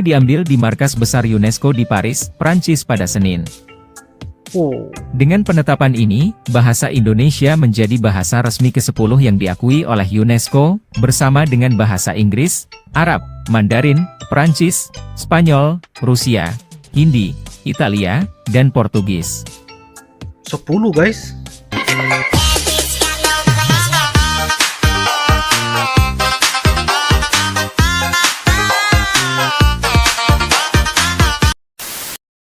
Diambil di markas besar UNESCO di Paris, Prancis pada Senin. Dengan penetapan ini, bahasa Indonesia menjadi bahasa resmi ke-10 yang diakui oleh UNESCO, bersama dengan bahasa Inggris, Arab, Mandarin, Prancis, Spanyol, Rusia, Hindi, Italia, dan Portugis. 10 guys.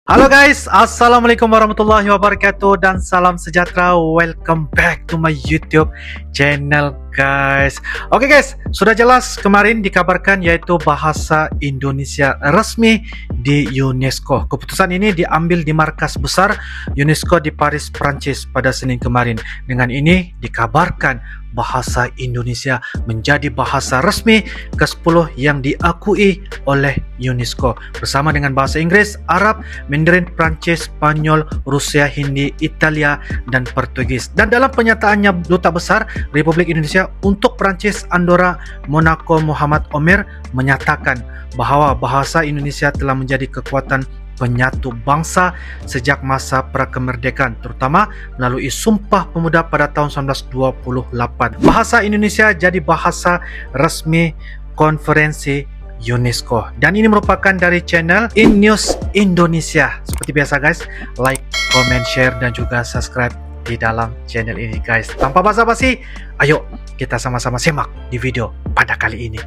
Halo guys, assalamualaikum warahmatullahi wabarakatuh dan salam sejahtera. Welcome back to my YouTube channel guys. Oke guys, sudah jelas kemarin dikabarkan yaitu bahasa Indonesia resmi di UNESCO. Keputusan ini diambil di markas besar UNESCO di Paris, Prancis pada Senin kemarin. Dengan ini dikabarkan bahasa Indonesia menjadi bahasa resmi ke-10 yang diakui oleh UNESCO bersama dengan bahasa Inggris, Arab, Mandarin, Prancis, Spanyol, Rusia, Hindi, Italia, dan Portugis. Dan dalam pernyataannya Duta Besar Republik Indonesia untuk Prancis, Andorra, Monaco, Muhammad Omer menyatakan bahwa bahasa Indonesia telah menjadi kekuatan penyatu bangsa sejak masa prakemerdekaan, terutama melalui Sumpah Pemuda pada tahun 1928. Bahasa Indonesia jadi bahasa resmi konferensi UNESCO. Dan ini merupakan dari channel In News Indonesia. Seperti biasa guys, like, comment, share, dan juga subscribe di dalam channel ini guys. Tanpa basa-basi, ayo kita sama-sama simak di video pada kali ini.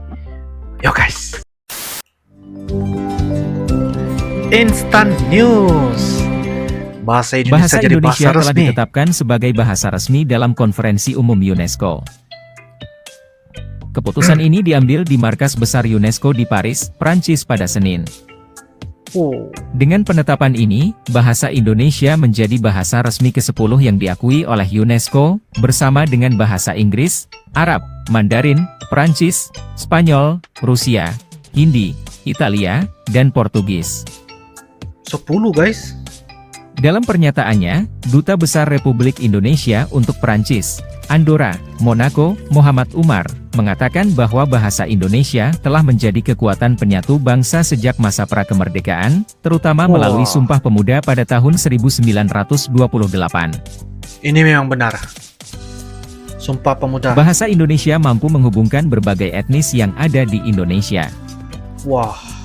Yo guys. Instant News. Bahasa Indonesia jadi bahasa resmi. Telah ditetapkan sebagai bahasa resmi dalam Konferensi Umum UNESCO. Keputusan ini diambil di markas besar UNESCO di Paris, Prancis pada Senin. Dengan penetapan ini, bahasa Indonesia menjadi bahasa resmi ke-10 yang diakui oleh UNESCO, bersama dengan bahasa Inggris, Arab, Mandarin, Prancis, Spanyol, Rusia, Hindi, Italia, dan Portugis. 10 guys. Dalam pernyataannya, Duta Besar Republik Indonesia untuk Prancis, Andorra, Monaco, Muhammad Umar, mengatakan bahwa bahasa Indonesia telah menjadi kekuatan penyatu bangsa sejak masa prakemerdekaan, terutama melalui Sumpah Pemuda pada tahun 1928. Ini memang benar. Sumpah Pemuda. Bahasa Indonesia mampu menghubungkan berbagai etnis yang ada di Indonesia. Wah.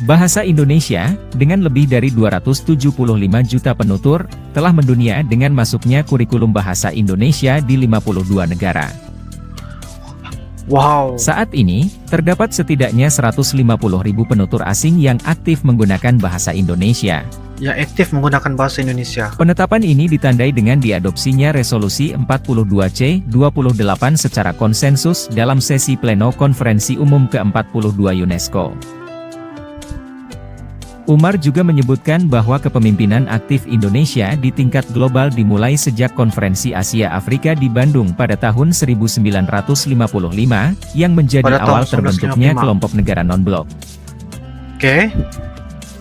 Bahasa Indonesia, dengan lebih dari 275 juta penutur, telah mendunia dengan masuknya kurikulum bahasa Indonesia di 52 negara. Wow. Saat ini, terdapat setidaknya 150.000 penutur asing yang aktif menggunakan bahasa Indonesia. Yang aktif menggunakan bahasa Indonesia. Penetapan ini ditandai dengan diadopsinya Resolusi 42C-28 secara konsensus dalam sesi pleno Konferensi Umum ke-42 UNESCO. Umar juga menyebutkan bahwa kepemimpinan aktif Indonesia di tingkat global dimulai sejak Konferensi Asia Afrika di Bandung pada tahun 1955, yang menjadi awal terbentuknya kelompok negara non-blok.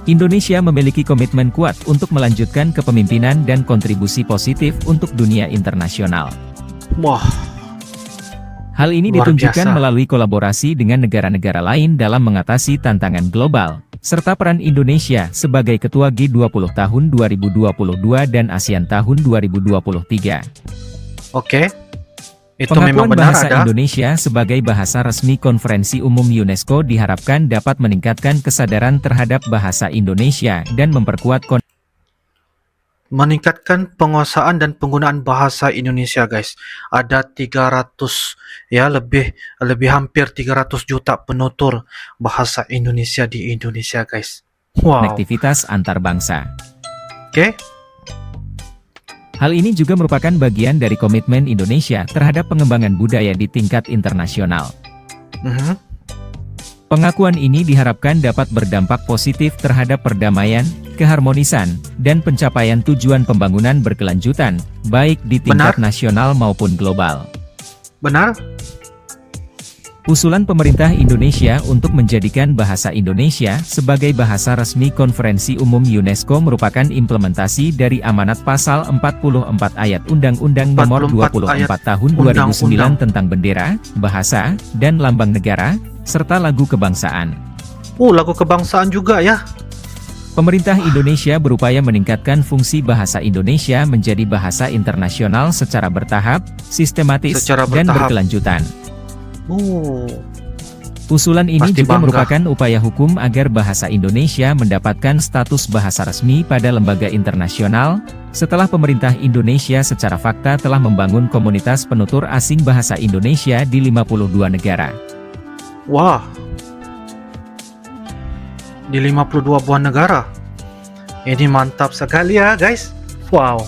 Indonesia memiliki komitmen kuat untuk melanjutkan kepemimpinan dan kontribusi positif untuk dunia internasional. Hal ini ditunjukkan melalui kolaborasi dengan negara-negara lain dalam mengatasi tantangan global, serta peran Indonesia sebagai Ketua G20 tahun 2022 dan ASEAN tahun 2023. Itu pengakuan memang benar bahasa ada. Indonesia sebagai bahasa resmi Konferensi Umum UNESCO diharapkan dapat meningkatkan kesadaran terhadap bahasa Indonesia dan memperkuat Meningkatkan penguasaan dan penggunaan bahasa Indonesia guys. Ada 300 ya, lebih hampir 300 juta penutur bahasa Indonesia di Indonesia guys. konektivitas antar bangsa. Hal ini juga merupakan bagian dari komitmen Indonesia terhadap pengembangan budaya di tingkat internasional. Pengakuan ini diharapkan dapat berdampak positif terhadap perdamaian, keharmonisan, dan pencapaian tujuan pembangunan berkelanjutan, baik di tingkat nasional maupun global. Benar? Usulan pemerintah Indonesia untuk menjadikan bahasa Indonesia sebagai bahasa resmi Konferensi Umum UNESCO merupakan implementasi dari amanat pasal 44 ayat Undang-Undang Nomor 24 Tahun 2009 tentang bendera, bahasa, dan lambang negara, serta lagu kebangsaan. Lagu kebangsaan juga ya. Pemerintah Indonesia berupaya meningkatkan fungsi bahasa Indonesia menjadi bahasa internasional secara bertahap, sistematis, dan berkelanjutan. Usulan ini Pasti juga bangga. merupakan upaya hukum agar bahasa Indonesia mendapatkan status bahasa resmi pada lembaga internasional, setelah pemerintah Indonesia secara fakta telah membangun komunitas penutur asing bahasa Indonesia di 52 negara. Wah, di 52 buah negara. Ini mantap sekali ya guys. Wow.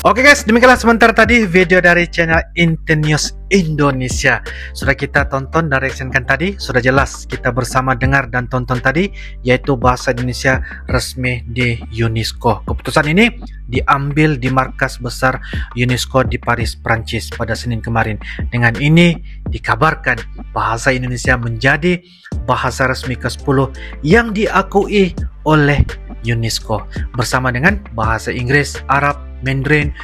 Oke guys, demikianlah sebentar tadi video dari channel Internews Indonesia. Sudah kita tonton dan reaksikan tadi, sudah jelas kita bersama dengar dan tonton tadi, yaitu bahasa Indonesia resmi di UNESCO. Keputusan ini diambil di markas besar UNESCO di Paris, Prancis pada Senin kemarin. Dengan ini dikabarkan bahasa Indonesia menjadi bahasa resmi ke-10 yang diakui oleh UNESCO bersama dengan bahasa Inggris, Arab, Mandarin,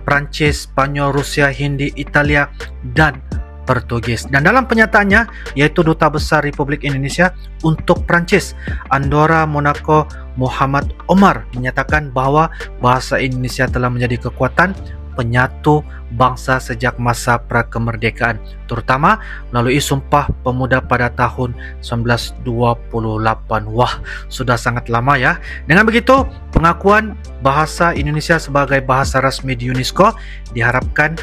Prancis, Spanyol, Rusia, Hindi, Italia, dan Portugis. Dan dalam pernyataannya, yaitu Duta Besar Republik Indonesia untuk Prancis, Andorra, Monaco, Muhammad Omar menyatakan bahwa bahasa Indonesia telah menjadi kekuatan penyatu bangsa sejak masa prakemerdekaan, terutama melalui Sumpah Pemuda pada tahun 1928. Wah, sudah sangat lama ya. Dengan begitu, pengakuan bahasa Indonesia sebagai bahasa resmi di UNESCO diharapkan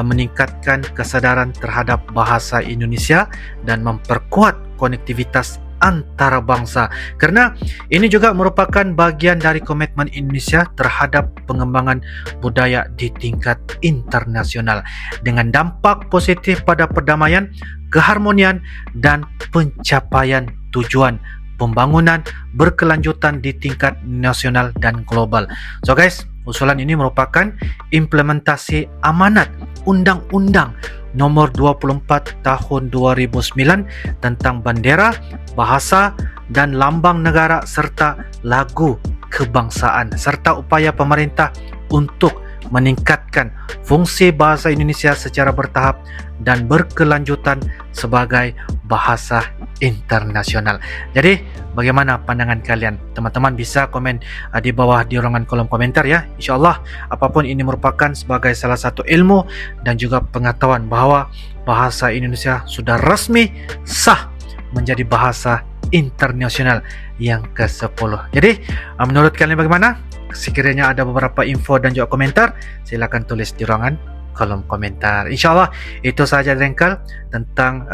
meningkatkan kesadaran terhadap bahasa Indonesia dan memperkuat konektivitas antara bangsa, karena ini juga merupakan bagian dari komitmen Indonesia terhadap pengembangan budaya di tingkat internasional dengan dampak positif pada perdamaian, keharmonian, dan pencapaian tujuan pembangunan berkelanjutan di tingkat nasional dan global. So guys, usulan ini merupakan implementasi amanat Undang-Undang Nomor 24 Tahun 2009 tentang bendera, bahasa, dan lambang negara serta lagu kebangsaan, serta upaya pemerintah untuk meningkatkan fungsi bahasa Indonesia secara bertahap dan berkelanjutan sebagai bahasa internasional. Jadi, bagaimana pandangan kalian? Teman-teman bisa komen di bawah di ruangan kolom komentar ya. InsyaAllah, apapun ini merupakan sebagai salah satu ilmu dan juga pengetahuan bahwa bahasa Indonesia sudah resmi sah menjadi bahasa internasional yang ke-10. Jadi, menurut kalian bagaimana? Sekiranya ada beberapa info dan juga komentar, silakan tulis di ruangan kolom komentar. InsyaAllah itu saja Rengkal tentang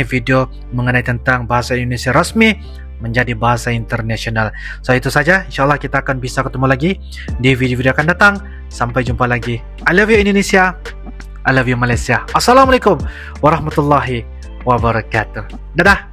video mengenai tentang bahasa Indonesia resmi menjadi bahasa internasional. So itu saja, InsyaAllah kita akan bisa ketemu lagi di video-video akan datang. Sampai jumpa lagi. I love you Indonesia, I love you Malaysia. Assalamualaikum warahmatullahi wabarakatuh. Dadah.